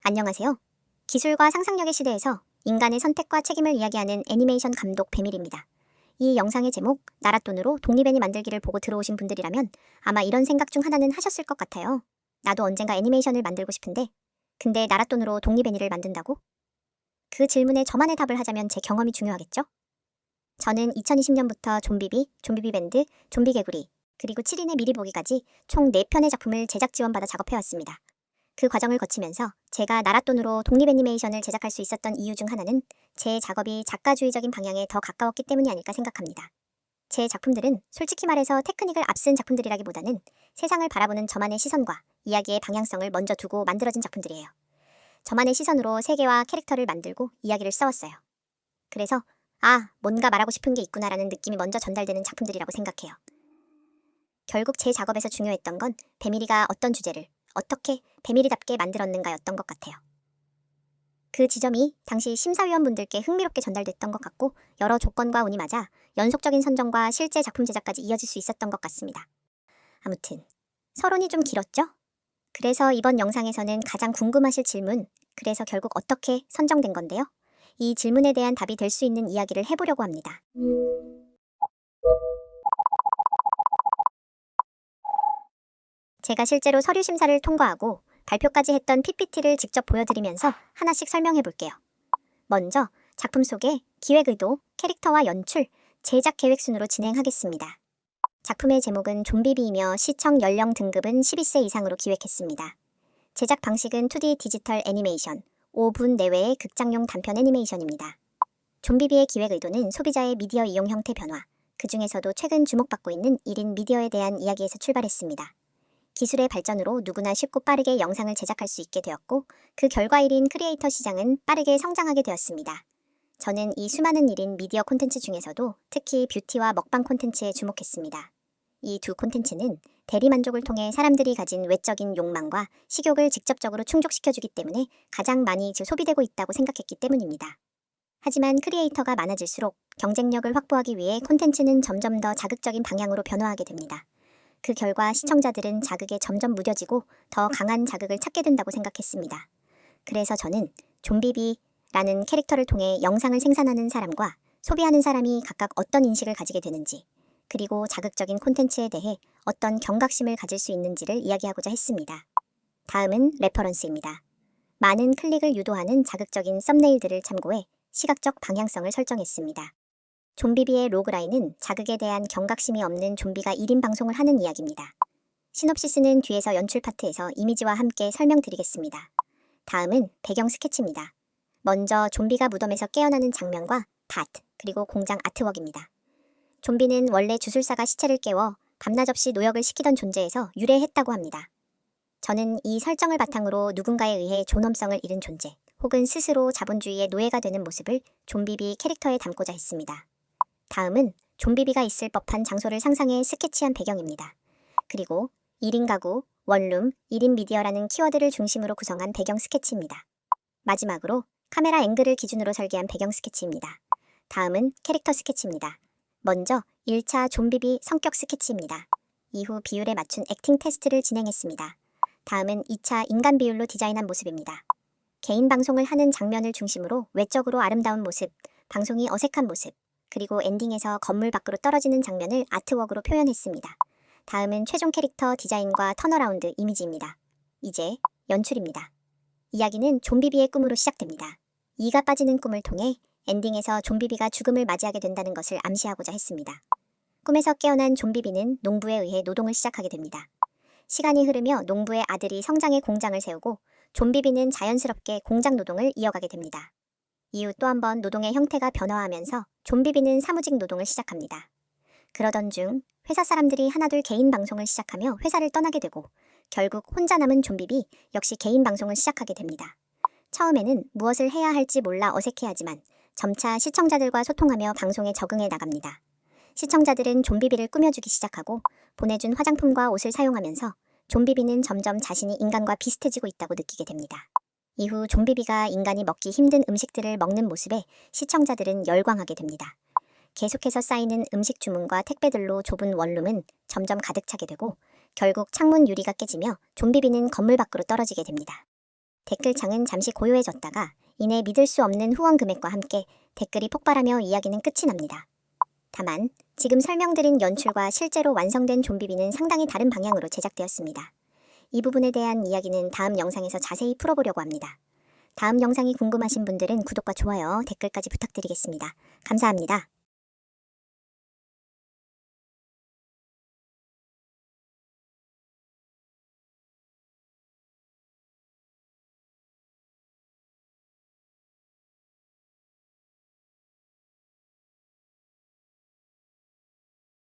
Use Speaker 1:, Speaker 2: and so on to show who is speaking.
Speaker 1: 안녕하세요. 기술과 상상력의 시대에서 인간의 선택과 책임을 이야기하는 애니메이션 감독 배밀입니다. 이 영상의 제목, 나랏돈으로 독립애니 만들기를 보고 들어오신 분들이라면 아마 이런 생각 중 하나는 하셨을 것 같아요. 나도 언젠가 애니메이션을 만들고 싶은데, 근데 나랏돈으로 독립애니를 만든다고? 그 질문에 저만의 답을 하자면 제 경험이 중요하겠죠? 저는 2020년부터 좀비비, 좀비비 밴드, 좀비 개구리, 그리고 7인의 미리 보기까지 총 4편의 작품을 제작 지원받아 작업해왔습니다. 그 과정을 거치면서 제가 나랏돈으로 독립 애니메이션을 제작할 수 있었던 이유 중 하나는 제 작업이 작가주의적인 방향에 더 가까웠기 때문이 아닐까 생각합니다. 제 작품들은 솔직히 말해서 테크닉을 앞쓴 작품들이라기보다는 세상을 바라보는 저만의 시선과 이야기의 방향성을 먼저 두고 만들어진 작품들이에요. 저만의 시선으로 세계와 캐릭터를 만들고 이야기를 써왔어요. 그래서 뭔가 말하고 싶은 게 있구나라는 느낌이 먼저 전달되는 작품들이라고 생각해요. 결국 제 작업에서 중요했던 건 배밀이가 어떤 주제를 어떻게 배밀이답게 만들었는가였던 것 같아요. 그 지점이 당시 심사위원분들께 흥미롭게 전달됐던 것 같고 여러 조건과 운이 맞아 연속적인 선정과 실제 작품 제작까지 이어질 수 있었던 것 같습니다. 아무튼 서론이 좀 길었죠? 그래서 이번 영상에서는 가장 궁금하실 질문, 그래서 결국 어떻게 선정된 건데요? 이 질문에 대한 답이 될 수 있는 이야기를 해보려고 합니다. 제가 실제로 서류 심사를 통과하고 발표까지 했던 PPT를 직접 보여드리면서 하나씩 설명해 볼게요. 먼저 작품 소개, 기획 의도, 캐릭터와 연출, 제작 계획 순으로 진행하겠습니다. 작품의 제목은 좀비비이며 시청 연령 등급은 12세 이상으로 기획했습니다. 제작 방식은 2D 디지털 애니메이션, 5분 내외의 극장용 단편 애니메이션입니다. 좀비비의 기획 의도는 소비자의 미디어 이용 형태 변화, 그 중에서도 최근 주목받고 있는 1인 미디어에 대한 이야기에서 출발했습니다. 기술의 발전으로 누구나 쉽고 빠르게 영상을 제작할 수 있게 되었고 그 결과일인 크리에이터 시장은 빠르게 성장하게 되었습니다. 저는 이 수많은 1인 미디어 콘텐츠 중에서도 특히 뷰티와 먹방 콘텐츠에 주목했습니다. 이 두 콘텐츠는 대리만족을 통해 사람들이 가진 외적인 욕망과 식욕을 직접적으로 충족시켜주기 때문에 가장 많이 소비되고 있다고 생각했기 때문입니다. 하지만 크리에이터가 많아질수록 경쟁력을 확보하기 위해 콘텐츠는 점점 더 자극적인 방향으로 변화하게 됩니다. 그 결과 시청자들은 자극에 점점 무뎌지고 더 강한 자극을 찾게 된다고 생각했습니다. 그래서 저는 좀비비라는 캐릭터를 통해 영상을 생산하는 사람과 소비하는 사람이 각각 어떤 인식을 가지게 되는지, 그리고 자극적인 콘텐츠에 대해 어떤 경각심을 가질 수 있는지를 이야기하고자 했습니다. 다음은 레퍼런스입니다. 많은 클릭을 유도하는 자극적인 썸네일들을 참고해 시각적 방향성을 설정했습니다. 좀비비의 로그라인은 자극에 대한 경각심이 없는 좀비가 1인 방송을 하는 이야기입니다. 시놉시스는 뒤에서 연출 파트에서 이미지와 함께 설명드리겠습니다. 다음은 배경 스케치입니다. 먼저 좀비가 무덤에서 깨어나는 장면과 파트, 그리고 공장 아트웍입니다. 좀비는 원래 주술사가 시체를 깨워 밤낮 없이 노역을 시키던 존재에서 유래했다고 합니다. 저는 이 설정을 바탕으로 누군가에 의해 존엄성을 잃은 존재, 혹은 스스로 자본주의의 노예가 되는 모습을 좀비비 캐릭터에 담고자 했습니다. 다음은 좀비비가 있을 법한 장소를 상상해 스케치한 배경입니다. 그리고 1인 가구, 원룸, 1인 미디어라는 키워드를 중심으로 구성한 배경 스케치입니다. 마지막으로 카메라 앵글을 기준으로 설계한 배경 스케치입니다. 다음은 캐릭터 스케치입니다. 먼저 1차 좀비비 성격 스케치입니다. 이후 비율에 맞춘 액팅 테스트를 진행했습니다. 다음은 2차 인간 비율로 디자인한 모습입니다. 개인 방송을 하는 장면을 중심으로 외적으로 아름다운 모습, 방송이 어색한 모습, 그리고 엔딩에서 건물 밖으로 떨어지는 장면을 아트웍으로 표현했습니다. 다음은 최종 캐릭터 디자인과 턴어라운드 이미지입니다. 이제 연출입니다. 이야기는 좀비비의 꿈으로 시작됩니다. 이가 빠지는 꿈을 통해 엔딩에서 좀비비가 죽음을 맞이하게 된다는 것을 암시하고자 했습니다. 꿈에서 깨어난 좀비비는 농부에 의해 노동을 시작하게 됩니다. 시간이 흐르며 농부의 아들이 성장의 공장을 세우고 좀비비는 자연스럽게 공장 노동을 이어가게 됩니다. 이후 또 한 번 노동의 형태가 변화하면서 좀비비는 사무직 노동을 시작합니다. 그러던 중 회사 사람들이 하나둘 개인 방송을 시작하며 회사를 떠나게 되고 결국 혼자 남은 좀비비 역시 개인 방송을 시작하게 됩니다. 처음에는 무엇을 해야 할지 몰라 어색해하지만 점차 시청자들과 소통하며 방송에 적응해 나갑니다. 시청자들은 좀비비를 꾸며주기 시작하고 보내준 화장품과 옷을 사용하면서 좀비비는 점점 자신이 인간과 비슷해지고 있다고 느끼게 됩니다. 이후 좀비비가 인간이 먹기 힘든 음식들을 먹는 모습에 시청자들은 열광하게 됩니다. 계속해서 쌓이는 음식 주문과 택배들로 좁은 원룸은 점점 가득 차게 되고 결국 창문 유리가 깨지며 좀비비는 건물 밖으로 떨어지게 됩니다. 댓글창은 잠시 고요해졌다가 이내 믿을 수 없는 후원 금액과 함께 댓글이 폭발하며 이야기는 끝이 납니다. 다만 지금 설명드린 연출과 실제로 완성된 좀비비는 상당히 다른 방향으로 제작되었습니다. 이 부분에 대한 이야기는 다음 영상에서 자세히 풀어보려고 합니다. 다음 영상이 궁금하신 분들은 구독과 좋아요, 댓글까지 부탁드리겠습니다. 감사합니다.